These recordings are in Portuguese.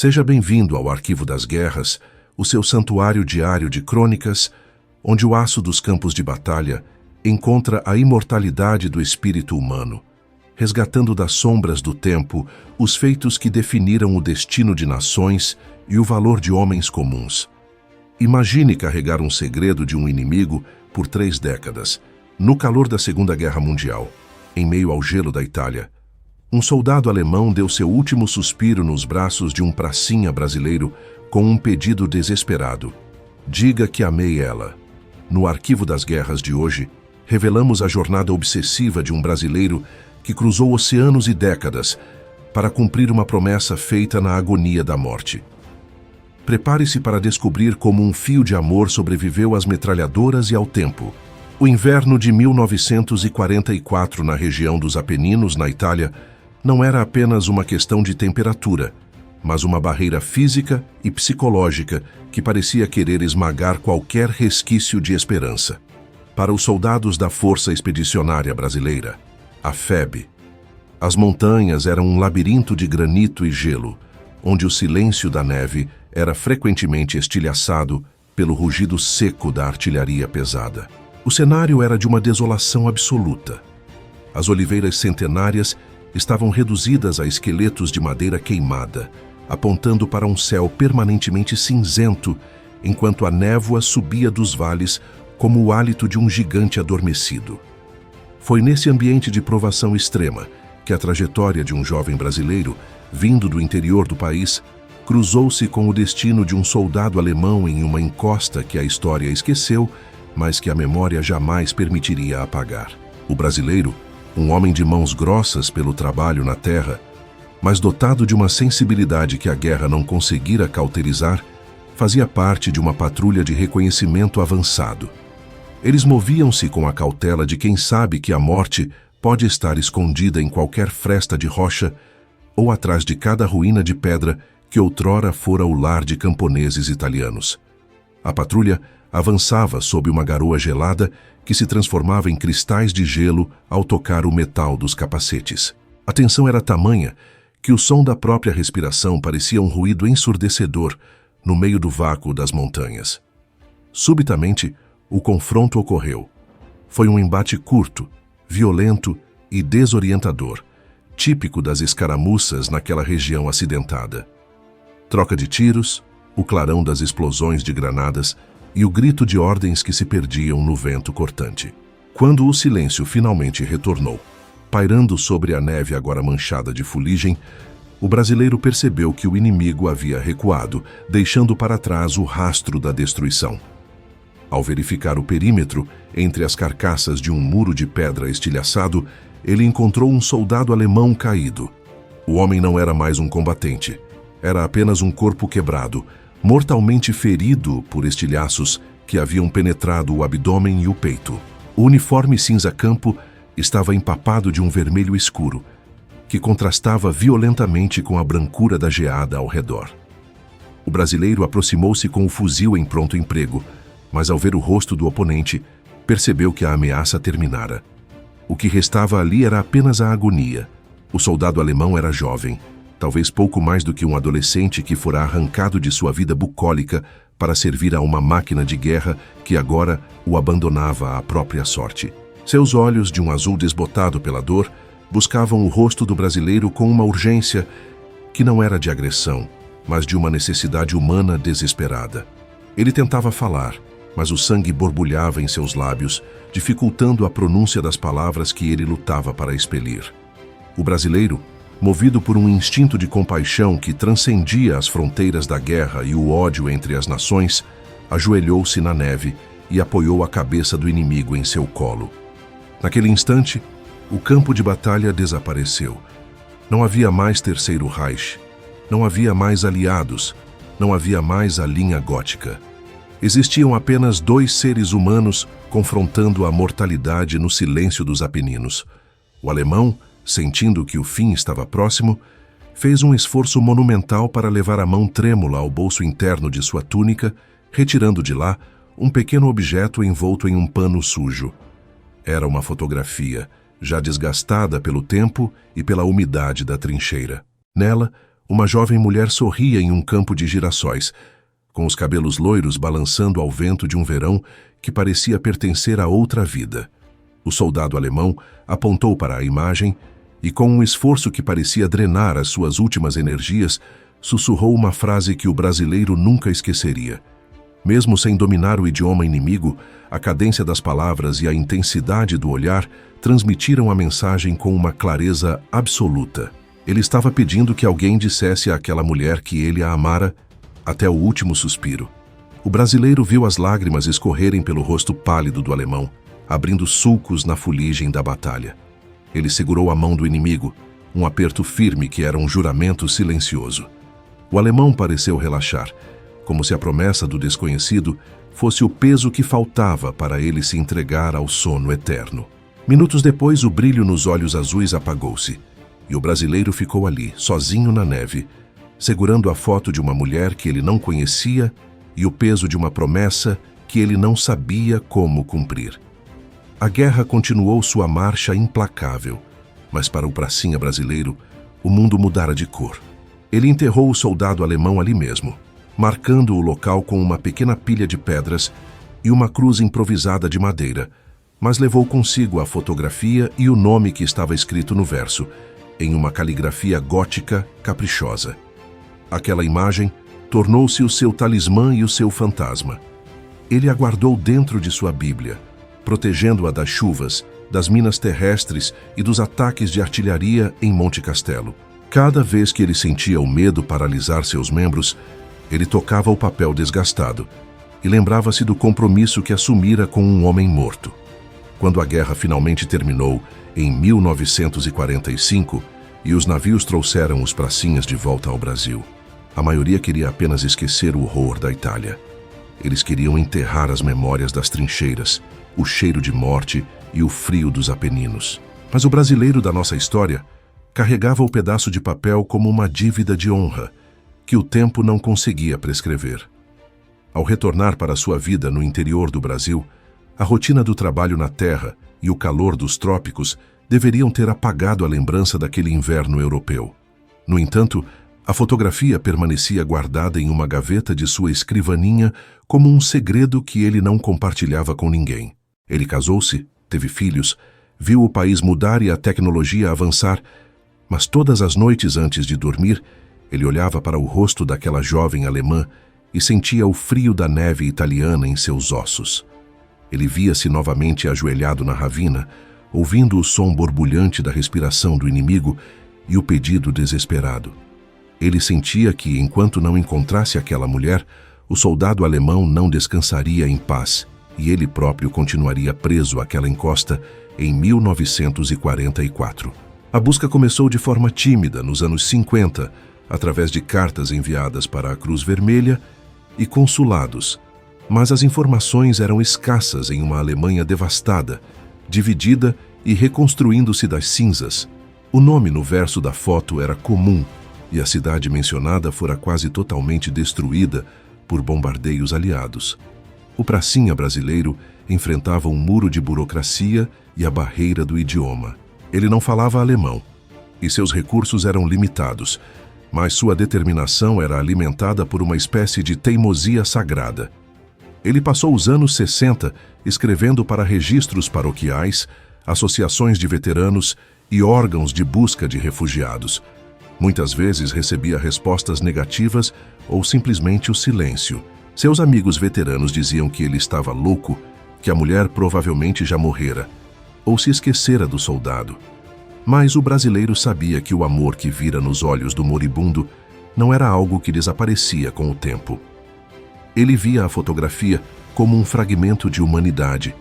Seja bem-vindo ao Arquivo das Guerras, o seu santuário diário de crônicas, onde o aço dos campos de batalha encontra a imortalidade do espírito humano, resgatando das sombras do tempo os feitos que definiram o destino de nações e o valor de homens comuns. Imagine carregar um segredo de um inimigo por 3 décadas, no calor da Segunda Guerra Mundial, em meio ao gelo da Itália. Um soldado alemão deu seu último suspiro nos braços de um pracinha brasileiro com um pedido desesperado: diga que amei ela. No Arquivo das Guerras de hoje, revelamos a jornada obsessiva de um brasileiro que cruzou oceanos e décadas para cumprir uma promessa feita na agonia da morte. Prepare-se para descobrir como um fio de amor sobreviveu às metralhadoras e ao tempo. O inverno de 1944 na região dos Apeninos, na Itália, não era apenas uma questão de temperatura, mas uma barreira física e psicológica que parecia querer esmagar qualquer resquício de esperança. Para os soldados da Força Expedicionária Brasileira, a FEB, as montanhas eram um labirinto de granito e gelo, onde o silêncio da neve era frequentemente estilhaçado pelo rugido seco da artilharia pesada. O cenário era de uma desolação absoluta. As oliveiras centenárias estavam reduzidas a esqueletos de madeira queimada, apontando para um céu permanentemente cinzento, enquanto a névoa subia dos vales como o hálito de um gigante adormecido. Foi nesse ambiente de provação extrema que a trajetória de um jovem brasileiro, vindo do interior do país, cruzou-se com o destino de um soldado alemão em uma encosta que a história esqueceu, mas que a memória jamais permitiria apagar. O brasileiro, um homem de mãos grossas pelo trabalho na terra, mas dotado de uma sensibilidade que a guerra não conseguira cauterizar, fazia parte de uma patrulha de reconhecimento avançado. Eles moviam-se com a cautela de quem sabe que a morte pode estar escondida em qualquer fresta de rocha ou atrás de cada ruína de pedra que outrora fora o lar de camponeses italianos. A patrulha avançava sob uma garoa gelada que se transformava em cristais de gelo ao tocar o metal dos capacetes. A tensão era tamanha que o som da própria respiração parecia um ruído ensurdecedor no meio do vácuo das montanhas. Subitamente, o confronto ocorreu. Foi um embate curto, violento e desorientador, típico das escaramuças naquela região acidentada. Troca de tiros, o clarão das explosões de granadas e o grito de ordens que se perdiam no vento cortante. Quando o silêncio finalmente retornou, pairando sobre a neve agora manchada de fuligem, o brasileiro percebeu que o inimigo havia recuado, deixando para trás o rastro da destruição. Ao verificar o perímetro, entre as carcaças de um muro de pedra estilhaçado, ele encontrou um soldado alemão caído. O homem não era mais um combatente, era apenas um corpo quebrado, mortalmente ferido por estilhaços que haviam penetrado o abdômen e o peito. O uniforme cinza-campo estava empapado de um vermelho escuro, que contrastava violentamente com a brancura da geada ao redor. O brasileiro aproximou-se com o fuzil em pronto emprego, mas ao ver o rosto do oponente, percebeu que a ameaça terminara. O que restava ali era apenas a agonia. O soldado alemão era jovem, talvez pouco mais do que um adolescente que fora arrancado de sua vida bucólica para servir a uma máquina de guerra que agora o abandonava à própria sorte. Seus olhos, de um azul desbotado pela dor, buscavam o rosto do brasileiro com uma urgência que não era de agressão, mas de uma necessidade humana desesperada. Ele tentava falar, mas o sangue borbulhava em seus lábios, dificultando a pronúncia das palavras que ele lutava para expelir. O brasileiro, movido por um instinto de compaixão que transcendia as fronteiras da guerra e o ódio entre as nações, ajoelhou-se na neve e apoiou a cabeça do inimigo em seu colo. Naquele instante, o campo de batalha desapareceu. Não havia mais Terceiro Reich, não havia mais aliados, não havia mais a linha gótica. Existiam apenas 2 seres humanos confrontando a mortalidade no silêncio dos Apeninos. O alemão, sentindo que o fim estava próximo, fez um esforço monumental para levar a mão trêmula ao bolso interno de sua túnica, retirando de lá um pequeno objeto envolto em um pano sujo. Era uma fotografia, já desgastada pelo tempo e pela umidade da trincheira. Nela, Uma jovem mulher sorria em um campo de girassóis, com os cabelos loiros balançando ao vento de um verão que parecia pertencer a outra vida. O soldado alemão apontou para a imagem e, com um esforço que parecia drenar as suas últimas energias, sussurrou uma frase que o brasileiro nunca esqueceria. Mesmo sem dominar o idioma inimigo, a cadência das palavras e a intensidade do olhar transmitiram a mensagem com uma clareza absoluta. Ele estava pedindo que alguém dissesse àquela mulher que ele a amara até o último suspiro. O brasileiro viu as lágrimas escorrerem pelo rosto pálido do alemão, abrindo sulcos na fuligem da batalha. Ele segurou a mão do inimigo, um aperto firme que era um juramento silencioso. O alemão pareceu relaxar, como se a promessa do desconhecido fosse o peso que faltava para ele se entregar ao sono eterno. Minutos depois, o brilho nos olhos azuis apagou-se, e o brasileiro ficou ali, sozinho na neve, segurando a foto de uma mulher que ele não conhecia e o peso de uma promessa que ele não sabia como cumprir. A guerra continuou sua marcha implacável, mas para o pracinha brasileiro, o mundo mudara de cor. Ele enterrou o soldado alemão ali mesmo, marcando o local com uma pequena pilha de pedras e uma cruz improvisada de madeira, mas levou consigo a fotografia e o nome que estava escrito no verso, em uma caligrafia gótica caprichosa. Aquela imagem tornou-se o seu talismã e o seu fantasma. Ele a guardou dentro de sua Bíblia, protegendo-a das chuvas, das minas terrestres e dos ataques de artilharia em Monte Castelo. Cada vez que ele sentia o medo paralisar seus membros, ele tocava o papel desgastado e lembrava-se do compromisso que assumira com um homem morto. Quando a guerra finalmente terminou, em 1945, e os navios trouxeram os pracinhas de volta ao Brasil, a maioria queria apenas esquecer o horror da Itália. Eles queriam enterrar as memórias das trincheiras, o cheiro de morte e o frio dos Apeninos. Mas o brasileiro da nossa história carregava o pedaço de papel como uma dívida de honra, que o tempo não conseguia prescrever. Ao retornar para sua vida no interior do Brasil, a rotina do trabalho na terra e o calor dos trópicos deveriam ter apagado a lembrança daquele inverno europeu. No entanto, a fotografia permanecia guardada em uma gaveta de sua escrivaninha como um segredo que ele não compartilhava com ninguém. Ele casou-se, teve filhos, viu o país mudar e a tecnologia avançar, mas todas as noites antes de dormir, ele olhava para o rosto daquela jovem alemã e sentia o frio da neve italiana em seus ossos. Ele via-se novamente ajoelhado na ravina, ouvindo o som borbulhante da respiração do inimigo e o pedido desesperado. Ele sentia que, enquanto não encontrasse aquela mulher, o soldado alemão não descansaria em paz e ele próprio continuaria preso àquela encosta em 1944. A busca começou de forma tímida nos anos 50, através de cartas enviadas para a Cruz Vermelha e consulados, mas as informações eram escassas em uma Alemanha devastada, dividida e reconstruindo-se das cinzas. O nome no verso da foto era comum e a cidade mencionada fora quase totalmente destruída por bombardeios aliados. O pracinha brasileiro enfrentava um muro de burocracia e a barreira do idioma. Ele não falava alemão e seus recursos eram limitados, mas sua determinação era alimentada por uma espécie de teimosia sagrada. Ele passou os anos 60 escrevendo para registros paroquiais, associações de veteranos e órgãos de busca de refugiados. Muitas vezes recebia respostas negativas ou simplesmente o silêncio. Seus amigos veteranos diziam que ele estava louco, que a mulher provavelmente já morrera, ou se esquecera do soldado. Mas o brasileiro sabia que o amor que vira nos olhos do moribundo não era algo que desaparecia com o tempo. Ele via a fotografia como um fragmento de humanidade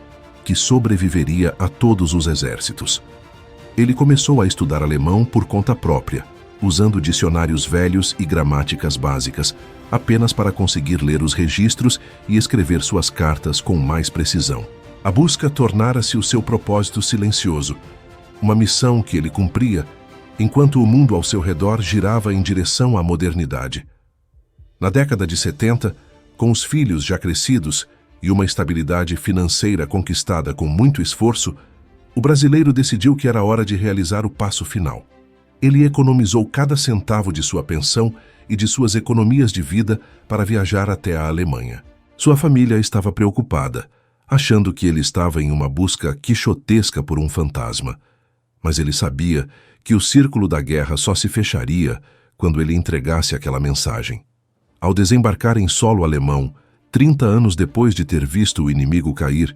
que sobreviveria a todos os exércitos. Ele começou a estudar alemão por conta própria, usando dicionários velhos e gramáticas básicas, apenas para conseguir ler os registros e escrever suas cartas com mais precisão. A busca tornara-se o seu propósito silencioso, uma missão que ele cumpria enquanto o mundo ao seu redor girava em direção à modernidade. Na década de 70, com os filhos já crescidos e uma estabilidade financeira conquistada com muito esforço, o brasileiro decidiu que era hora de realizar o passo final. Ele economizou cada centavo de sua pensão e de suas economias de vida para viajar até a Alemanha. Sua família estava preocupada, achando que ele estava em uma busca quixotesca por um fantasma. Mas ele sabia que o círculo da guerra só se fecharia quando ele entregasse aquela mensagem. Ao desembarcar em solo alemão, 30 anos depois de ter visto o inimigo cair,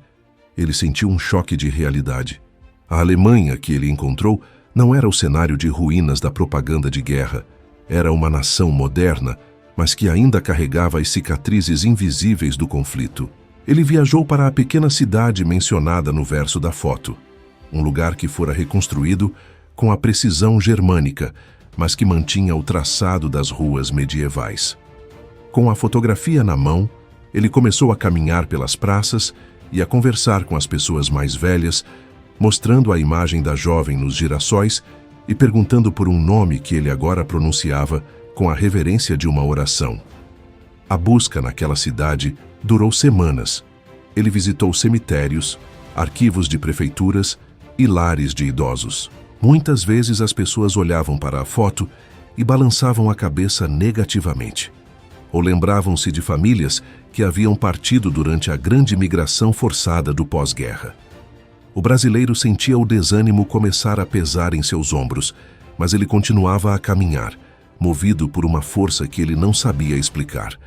ele sentiu um choque de realidade. A Alemanha que ele encontrou não era o cenário de ruínas da propaganda de guerra. Era uma nação moderna, mas que ainda carregava as cicatrizes invisíveis do conflito. Ele viajou para a pequena cidade mencionada no verso da foto, um lugar que fora reconstruído com a precisão germânica, mas que mantinha o traçado das ruas medievais. Com a fotografia na mão, ele começou a caminhar pelas praças e a conversar com as pessoas mais velhas, mostrando a imagem da jovem nos girassóis e perguntando por um nome que ele agora pronunciava com a reverência de uma oração. A busca naquela cidade durou semanas. Ele visitou cemitérios, arquivos de prefeituras e lares de idosos. Muitas vezes as pessoas olhavam para a foto e balançavam a cabeça negativamente. Ou lembravam-se de famílias que haviam partido durante a grande migração forçada do pós-guerra. O brasileiro sentia o desânimo começar a pesar em seus ombros, mas ele continuava a caminhar, movido por uma força que ele não sabia explicar.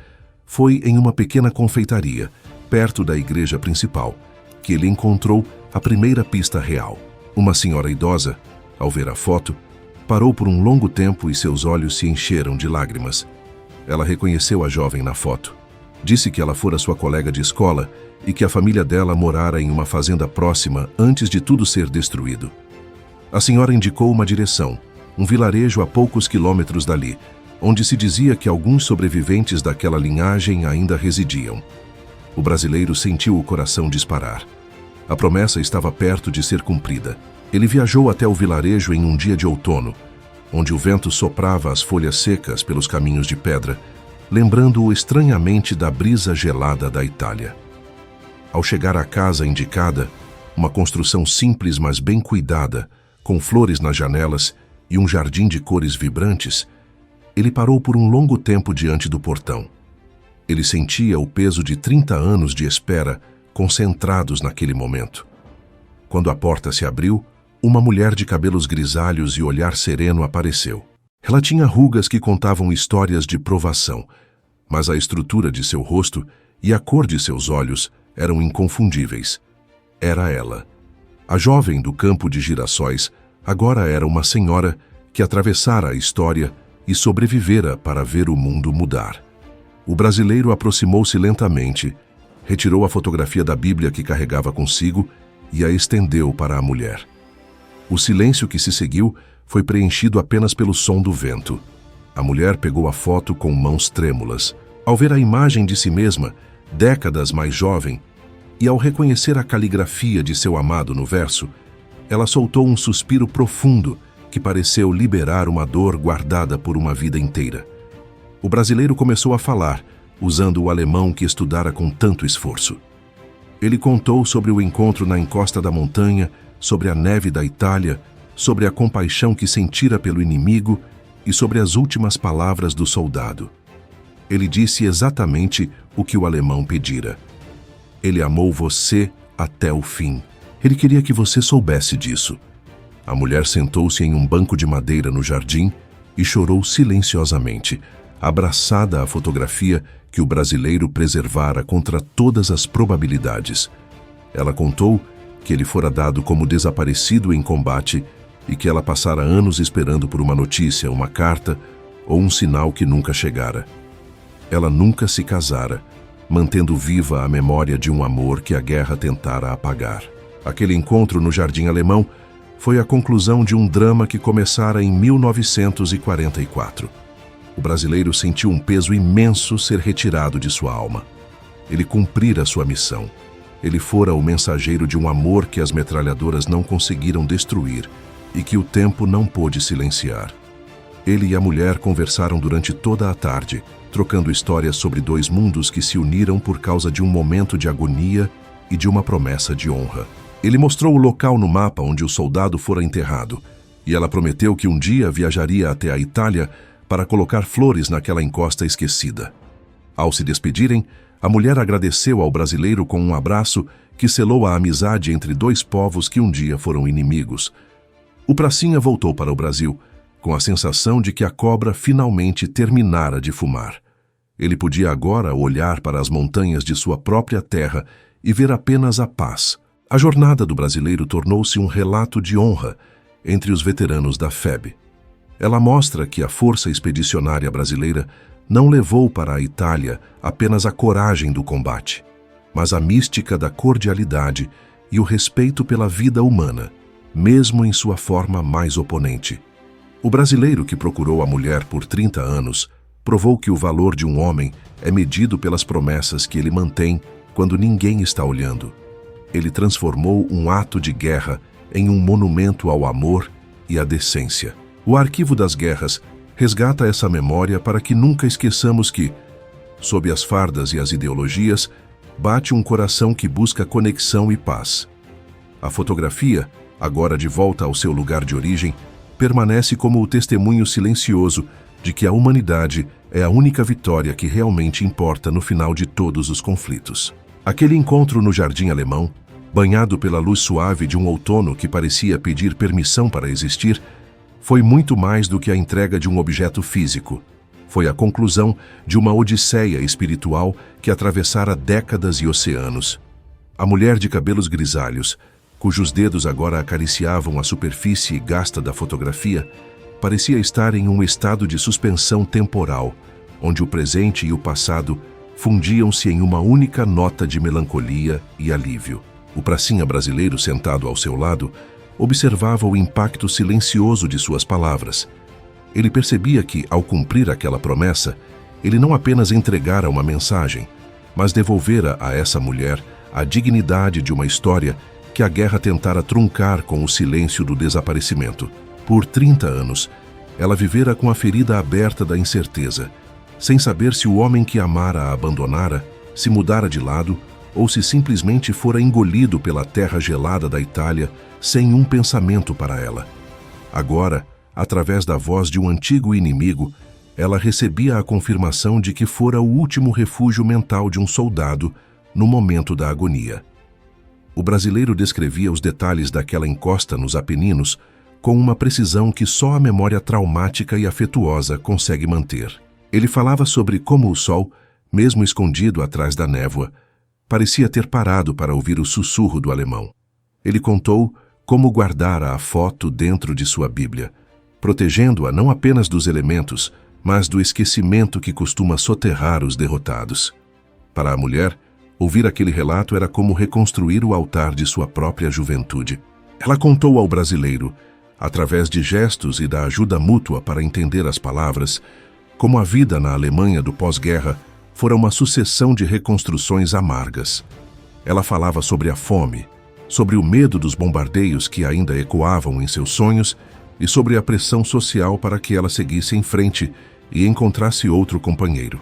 Foi em uma pequena confeitaria, perto da igreja principal, que ele encontrou a primeira pista real. Uma senhora idosa, ao ver a foto, parou por um longo tempo e seus olhos se encheram de lágrimas. Ela reconheceu a jovem na foto. Disse que ela fora sua colega de escola e que a família dela morara em uma fazenda próxima antes de tudo ser destruído. A senhora indicou uma direção, um vilarejo a poucos quilômetros dali, onde se dizia que alguns sobreviventes daquela linhagem ainda residiam. O brasileiro sentiu o coração disparar. A promessa estava perto de ser cumprida. Ele viajou até o vilarejo em um dia de outono, onde o vento soprava as folhas secas pelos caminhos de pedra, lembrando-o estranhamente da brisa gelada da Itália. Ao chegar à casa indicada, uma construção simples mas bem cuidada, com flores nas janelas e um jardim de cores vibrantes, ele parou por um longo tempo diante do portão. Ele sentia o peso de 30 anos de espera concentrados naquele momento. Quando a porta se abriu, uma mulher de cabelos grisalhos e olhar sereno apareceu. Ela tinha rugas que contavam histórias de provação, mas a estrutura de seu rosto e a cor de seus olhos eram inconfundíveis. Era ela. A jovem do campo de girassóis agora era uma senhora que atravessara a história e sobrevivera para ver o mundo mudar. O brasileiro aproximou-se lentamente, retirou a fotografia da Bíblia que carregava consigo e a estendeu para a mulher. O silêncio que se seguiu foi preenchido apenas pelo som do vento. A mulher pegou a foto com mãos trêmulas. Ao ver a imagem de si mesma, décadas mais jovem, e ao reconhecer a caligrafia de seu amado no verso, ela soltou um suspiro profundo que pareceu liberar uma dor guardada por uma vida inteira. O brasileiro começou a falar, usando o alemão que estudara com tanto esforço. Ele contou sobre o encontro na encosta da montanha, sobre a neve da Itália, sobre a compaixão que sentira pelo inimigo e sobre as últimas palavras do soldado. Ele disse exatamente o que o alemão pedira. Ele amou você até o fim. Ele queria que você soubesse disso. A mulher sentou-se em um banco de madeira no jardim e chorou silenciosamente, abraçada à fotografia que o brasileiro preservara contra todas as probabilidades. Ela contou que ele fora dado como desaparecido em combate e que ela passara anos esperando por uma notícia, uma carta ou um sinal que nunca chegara. Ela nunca se casara, mantendo viva a memória de um amor que a guerra tentara apagar. Aquele encontro no Jardim Alemão foi a conclusão de um drama que começara em 1944. O brasileiro sentiu um peso imenso ser retirado de sua alma. Ele cumprira sua missão. Ele fora o mensageiro de um amor que as metralhadoras não conseguiram destruir e que o tempo não pôde silenciar. Ele e a mulher conversaram durante toda a tarde, trocando histórias sobre dois mundos que se uniram por causa de um momento de agonia e de uma promessa de honra. Ele mostrou o local no mapa onde o soldado fora enterrado e ela prometeu que um dia viajaria até a Itália para colocar flores naquela encosta esquecida. Ao se despedirem, a mulher agradeceu ao brasileiro com um abraço que selou a amizade entre dois povos que um dia foram inimigos. O pracinha voltou para o Brasil, com a sensação de que a cobra finalmente terminara de fumar. Ele podia agora olhar para as montanhas de sua própria terra e ver apenas a paz. A jornada do brasileiro tornou-se um relato de honra entre os veteranos da FEB. Ela mostra que a Força Expedicionária Brasileira não levou para a Itália apenas a coragem do combate, mas a mística da cordialidade e o respeito pela vida humana, mesmo em sua forma mais oponente. O brasileiro que procurou a mulher por 30 anos provou que o valor de um homem é medido pelas promessas que ele mantém quando ninguém está olhando. Ele transformou um ato de guerra em um monumento ao amor e à decência. O Arquivo das Guerras resgata essa memória para que nunca esqueçamos que, sob as fardas e as ideologias, bate um coração que busca conexão e paz. A fotografia, agora de volta ao seu lugar de origem, permanece como o testemunho silencioso de que a humanidade é a única vitória que realmente importa no final de todos os conflitos. Aquele encontro no Jardim Alemão, banhado pela luz suave de um outono que parecia pedir permissão para existir, foi muito mais do que a entrega de um objeto físico. Foi a conclusão de uma odisseia espiritual que atravessara décadas e oceanos. A mulher de cabelos grisalhos, cujos dedos agora acariciavam a superfície gasta da fotografia, parecia estar em um estado de suspensão temporal, onde o presente e o passado fundiam-se em uma única nota de melancolia e alívio. O pracinha brasileiro sentado ao seu lado observava o impacto silencioso de suas palavras. Ele percebia que, ao cumprir aquela promessa, ele não apenas entregara uma mensagem, mas devolvera a essa mulher a dignidade de uma história que a guerra tentara truncar com o silêncio do desaparecimento. Por 30 anos, ela vivera com a ferida aberta da incerteza, sem saber se o homem que amara a abandonara, se mudara de lado ou se simplesmente fora engolido pela terra gelada da Itália sem um pensamento para ela. Agora, através da voz de um antigo inimigo, ela recebia a confirmação de que fora o último refúgio mental de um soldado no momento da agonia. O brasileiro descrevia os detalhes daquela encosta nos Apeninos com uma precisão que só a memória traumática e afetuosa consegue manter. Ele falava sobre como o sol, mesmo escondido atrás da névoa, parecia ter parado para ouvir o sussurro do alemão. Ele contou como guardara a foto dentro de sua Bíblia, protegendo-a não apenas dos elementos, mas do esquecimento que costuma soterrar os derrotados. Para a mulher, ouvir aquele relato era como reconstruir o altar de sua própria juventude. Ela contou ao brasileiro, através de gestos e da ajuda mútua para entender as palavras, como a vida na Alemanha do pós-guerra fora uma sucessão de reconstruções amargas. Ela falava sobre a fome, sobre o medo dos bombardeios que ainda ecoavam em seus sonhos e sobre a pressão social para que ela seguisse em frente e encontrasse outro companheiro.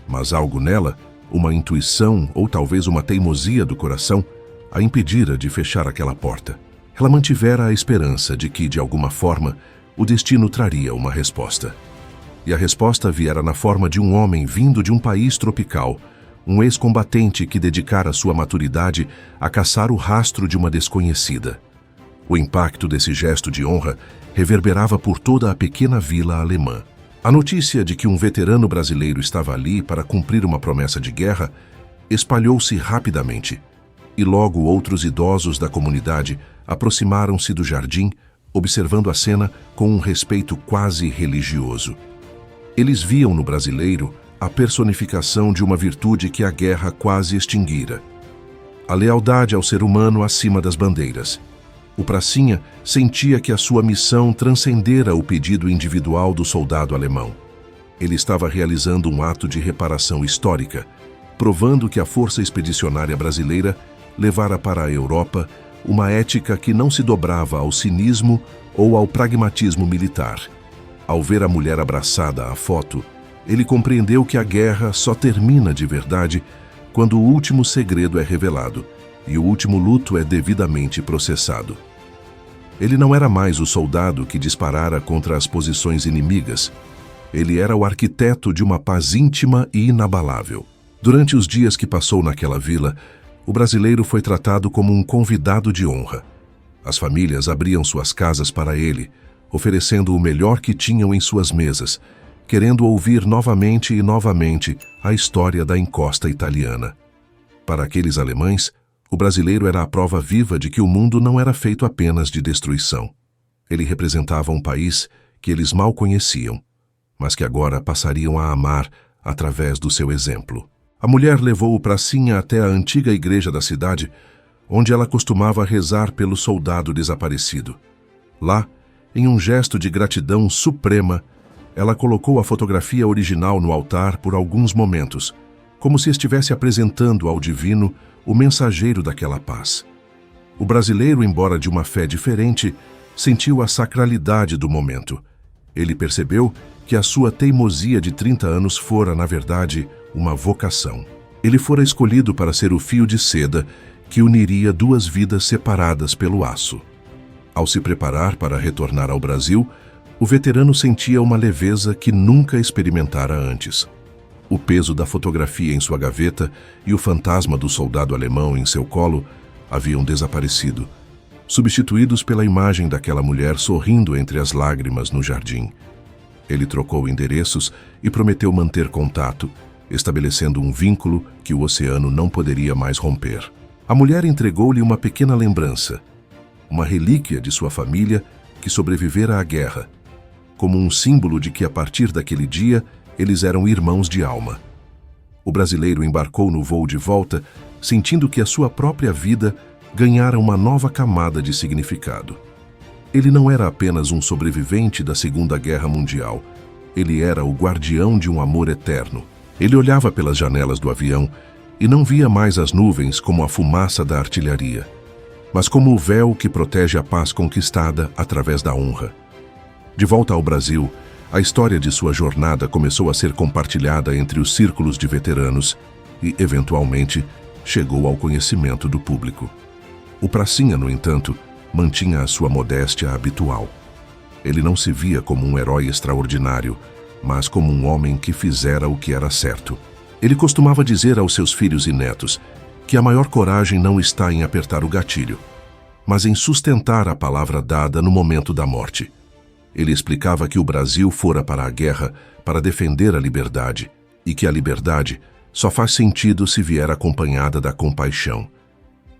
Mas algo nela, uma intuição ou talvez uma teimosia do coração, a impedira de fechar aquela porta. Ela mantivera a esperança de que, de alguma forma, o destino traria uma resposta. E a resposta viera na forma de um homem vindo de um país tropical, um ex-combatente que dedicara sua maturidade a caçar o rastro de uma desconhecida. O impacto desse gesto de honra reverberava por toda a pequena vila alemã. A notícia de que um veterano brasileiro estava ali para cumprir uma promessa de guerra espalhou-se rapidamente, e logo outros idosos da comunidade aproximaram-se do jardim, observando a cena com um respeito quase religioso. Eles viam no brasileiro a personificação de uma virtude que a guerra quase extinguira: a lealdade ao ser humano acima das bandeiras. O pracinha sentia que a sua missão transcendera o pedido individual do soldado alemão. Ele estava realizando um ato de reparação histórica, provando que a Força Expedicionária Brasileira levara para a Europa uma ética que não se dobrava ao cinismo ou ao pragmatismo militar. Ao ver a mulher abraçada à foto, ele compreendeu que a guerra só termina de verdade quando o último segredo é revelado e o último luto é devidamente processado. Ele não era mais o soldado que disparara contra as posições inimigas. Ele era o arquiteto de uma paz íntima e inabalável. Durante os dias que passou naquela vila, o brasileiro foi tratado como um convidado de honra. As famílias abriam suas casas para ele, oferecendo o melhor que tinham em suas mesas, querendo ouvir novamente e novamente a história da encosta italiana. Para aqueles alemães, o brasileiro era a prova viva de que o mundo não era feito apenas de destruição. Ele representava um país que eles mal conheciam, mas que agora passariam a amar através do seu exemplo. A mulher levou o pracinha até a antiga igreja da cidade, onde ela costumava rezar pelo soldado desaparecido. Lá, em um gesto de gratidão suprema, ela colocou a fotografia original no altar por alguns momentos, como se estivesse apresentando ao divino o mensageiro daquela paz. O brasileiro, embora de uma fé diferente, sentiu a sacralidade do momento. Ele percebeu que a sua teimosia de 30 anos fora, na verdade, uma vocação. Ele fora escolhido para ser o fio de seda que uniria duas vidas separadas pelo aço. Ao se preparar para retornar ao Brasil, o veterano sentia uma leveza que nunca experimentara antes. O peso da fotografia em sua gaveta e o fantasma do soldado alemão em seu colo haviam desaparecido, substituídos pela imagem daquela mulher sorrindo entre as lágrimas no jardim. Ele trocou endereços e prometeu manter contato, estabelecendo um vínculo que o oceano não poderia mais romper. A mulher entregou-lhe uma pequena lembrança, uma relíquia de sua família que sobrevivera à guerra, como um símbolo de que a partir daquele dia eles eram irmãos de alma. O brasileiro embarcou no voo de volta, sentindo que a sua própria vida ganhara uma nova camada de significado. Ele não era apenas um sobrevivente da Segunda Guerra Mundial. Ele era o guardião de um amor eterno. Ele olhava pelas janelas do avião e não via mais as nuvens como a fumaça da artilharia, mas como o véu que protege a paz conquistada através da honra. De volta ao Brasil, a história de sua jornada começou a ser compartilhada entre os círculos de veteranos e, eventualmente, chegou ao conhecimento do público. O pracinha, no entanto, mantinha a sua modéstia habitual. Ele não se via como um herói extraordinário, mas como um homem que fizera o que era certo. Ele costumava dizer aos seus filhos e netos que a maior coragem não está em apertar o gatilho, mas em sustentar a palavra dada no momento da morte. Ele explicava que o Brasil fora para a guerra para defender a liberdade e que a liberdade só faz sentido se vier acompanhada da compaixão.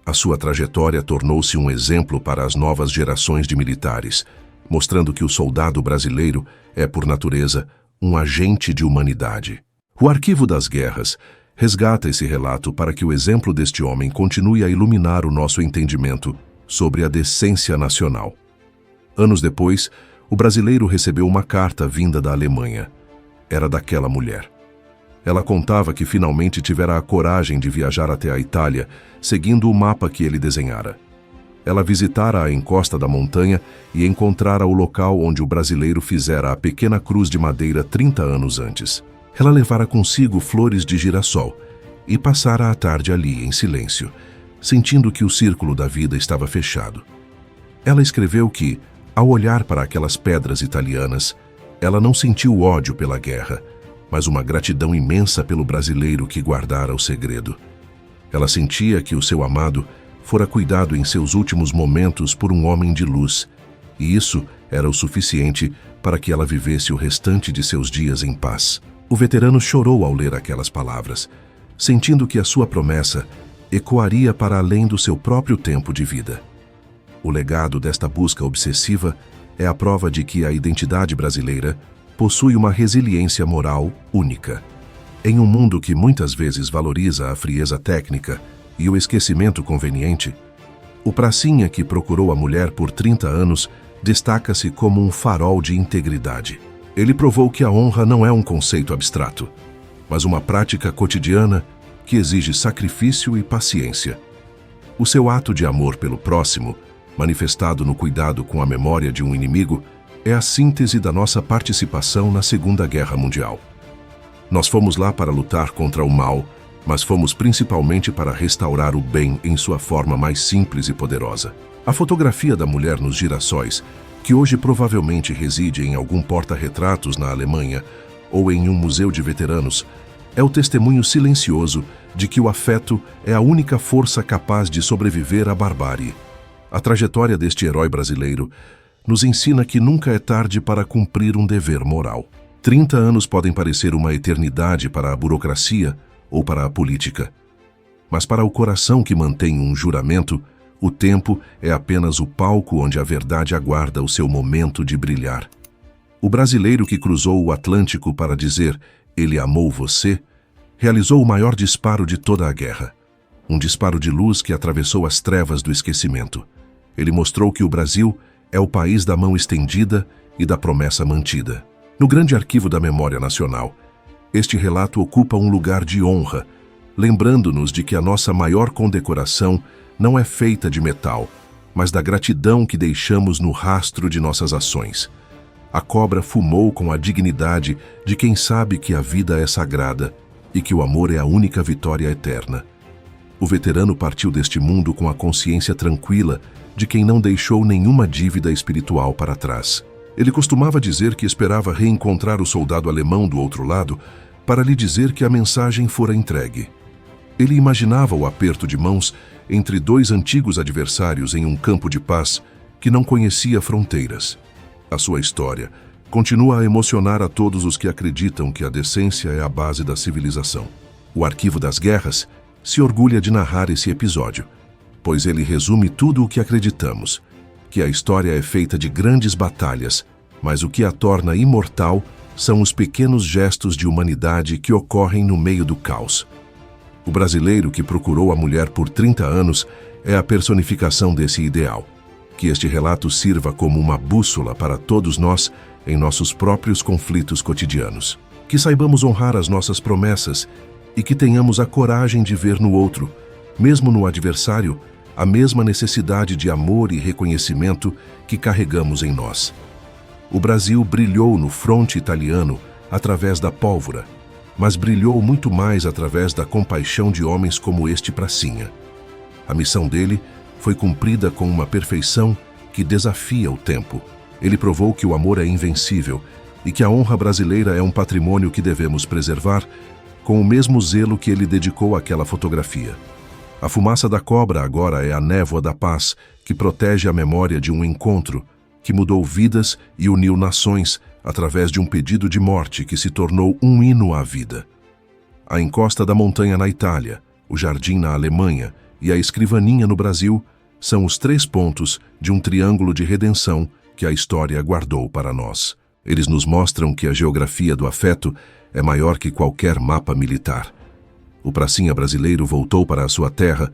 A sua trajetória tornou-se um exemplo para as novas gerações de militares, mostrando que o soldado brasileiro é, por natureza, um agente de humanidade. O Arquivo das Guerras resgata esse relato para que o exemplo deste homem continue a iluminar o nosso entendimento sobre a decência nacional. Anos depois, o brasileiro recebeu uma carta vinda da Alemanha. Era daquela mulher. Ela contava que finalmente tivera a coragem de viajar até a Itália, seguindo o mapa que ele desenhara. Ela visitara a encosta da montanha e encontrara o local onde o brasileiro fizera a pequena cruz de madeira 30 anos antes. Ela levara consigo flores de girassol e passara a tarde ali, em silêncio, sentindo que o círculo da vida estava fechado. Ela escreveu que, ao olhar para aquelas pedras italianas, ela não sentiu ódio pela guerra, mas uma gratidão imensa pelo brasileiro que guardara o segredo. Ela sentia que o seu amado fora cuidado em seus últimos momentos por um homem de luz, e isso era o suficiente para que ela vivesse o restante de seus dias em paz. O veterano chorou ao ler aquelas palavras, sentindo que a sua promessa ecoaria para além do seu próprio tempo de vida. O legado desta busca obsessiva é a prova de que a identidade brasileira possui uma resiliência moral única. Em um mundo que muitas vezes valoriza a frieza técnica e o esquecimento conveniente, o pracinha que procurou a mulher por 30 anos destaca-se como um farol de integridade. Ele provou que a honra não é um conceito abstrato, mas uma prática cotidiana que exige sacrifício e paciência. O seu ato de amor pelo próximo, manifestado no cuidado com a memória de um inimigo, é a síntese da nossa participação na Segunda Guerra Mundial. Nós fomos lá para lutar contra o mal, mas fomos principalmente para restaurar o bem em sua forma mais simples e poderosa. A fotografia da mulher nos girassóis, que hoje provavelmente reside em algum porta-retratos na Alemanha ou em um museu de veteranos, é o testemunho silencioso de que o afeto é a única força capaz de sobreviver à barbárie. A trajetória deste herói brasileiro nos ensina que nunca é tarde para cumprir um dever moral. 30 anos podem parecer uma eternidade para a burocracia ou para a política. Mas para o coração que mantém um juramento, o tempo é apenas o palco onde a verdade aguarda o seu momento de brilhar. O brasileiro que cruzou o Atlântico para dizer "Ele amou você", realizou o maior disparo de toda a guerra. Um disparo de luz que atravessou as trevas do esquecimento. Ele mostrou que o Brasil é o país da mão estendida e da promessa mantida. No grande arquivo da memória nacional, este relato ocupa um lugar de honra, lembrando-nos de que a nossa maior condecoração não é feita de metal, mas da gratidão que deixamos no rastro de nossas ações. A cobra fumou com a dignidade de quem sabe que a vida é sagrada e que o amor é a única vitória eterna. O veterano partiu deste mundo com a consciência tranquila de quem não deixou nenhuma dívida espiritual para trás. Ele costumava dizer que esperava reencontrar o soldado alemão do outro lado para lhe dizer que a mensagem fora entregue. Ele imaginava o aperto de mãos entre dois antigos adversários em um campo de paz que não conhecia fronteiras. A sua história continua a emocionar a todos os que acreditam que a decência é a base da civilização. O Arquivo das Guerras se orgulha de narrar esse episódio, pois ele resume tudo o que acreditamos, que a história é feita de grandes batalhas, mas o que a torna imortal são os pequenos gestos de humanidade que ocorrem no meio do caos. O brasileiro que procurou a mulher por 30 anos é a personificação desse ideal. Que este relato sirva como uma bússola para todos nós em nossos próprios conflitos cotidianos. Que saibamos honrar as nossas promessas e que tenhamos a coragem de ver no outro, mesmo no adversário, a mesma necessidade de amor e reconhecimento que carregamos em nós. O Brasil brilhou no fronte italiano através da pólvora, mas brilhou muito mais através da compaixão de homens como este Pracinha. A missão dele foi cumprida com uma perfeição que desafia o tempo. Ele provou que o amor é invencível e que a honra brasileira é um patrimônio que devemos preservar com o mesmo zelo que ele dedicou àquela fotografia. A fumaça da cobra agora é a névoa da paz que protege a memória de um encontro que mudou vidas e uniu nações através de um pedido de morte que se tornou um hino à vida. A encosta da montanha na Itália, o jardim na Alemanha e a escrivaninha no Brasil são os 3 pontos de um triângulo de redenção que a história guardou para nós. Eles nos mostram que a geografia do afeto é maior que qualquer mapa militar. O pracinha brasileiro voltou para a sua terra,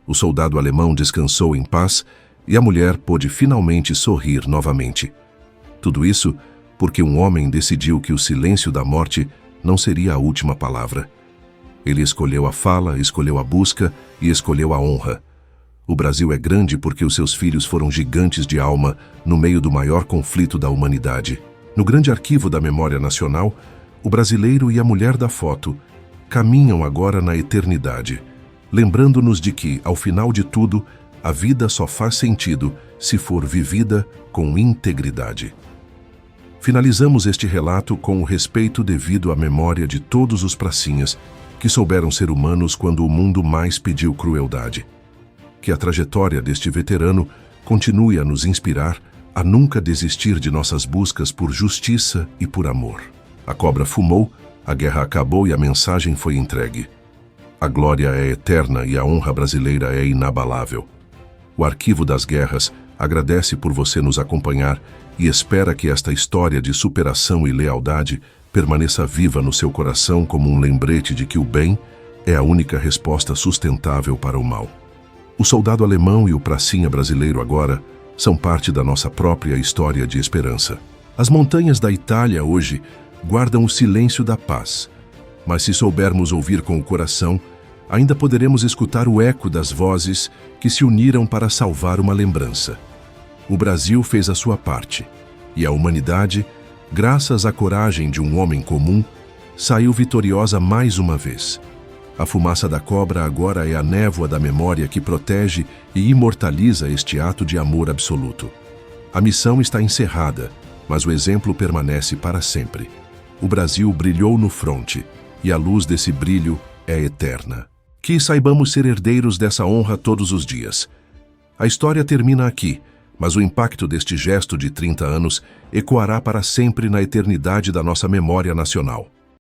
o soldado alemão descansou em paz e a mulher pôde finalmente sorrir novamente. Tudo isso porque um homem decidiu que o silêncio da morte não seria a última palavra. Ele escolheu a fala, escolheu a busca e escolheu a honra. O Brasil é grande porque os seus filhos foram gigantes de alma no meio do maior conflito da humanidade. No grande arquivo da memória nacional, o brasileiro e a mulher da foto caminham agora na eternidade, lembrando-nos de que, ao final de tudo, a vida só faz sentido se for vivida com integridade. Finalizamos este relato com o respeito devido à memória de todos os pracinhas que souberam ser humanos quando o mundo mais pediu crueldade. Que a trajetória deste veterano continue a nos inspirar a nunca desistir de nossas buscas por justiça e por amor. A cobra fumou, a guerra acabou e a mensagem foi entregue. A glória é eterna e a honra brasileira é inabalável. O Arquivo das Guerras agradece por você nos acompanhar e espera que esta história de superação e lealdade permaneça viva no seu coração como um lembrete de que o bem é a única resposta sustentável para o mal. O soldado alemão e o pracinha brasileiro agora são parte da nossa própria história de esperança. As montanhas da Itália hoje guardam o silêncio da paz, mas se soubermos ouvir com o coração, ainda poderemos escutar o eco das vozes que se uniram para salvar uma lembrança. O Brasil fez a sua parte, e a humanidade, graças à coragem de um homem comum, saiu vitoriosa mais uma vez. A fumaça da cobra agora é a névoa da memória que protege e imortaliza este ato de amor absoluto. A missão está encerrada, mas o exemplo permanece para sempre. O Brasil brilhou no fronte, e a luz desse brilho é eterna. Que saibamos ser herdeiros dessa honra todos os dias. A história termina aqui, mas o impacto deste gesto de 30 anos ecoará para sempre na eternidade da nossa memória nacional.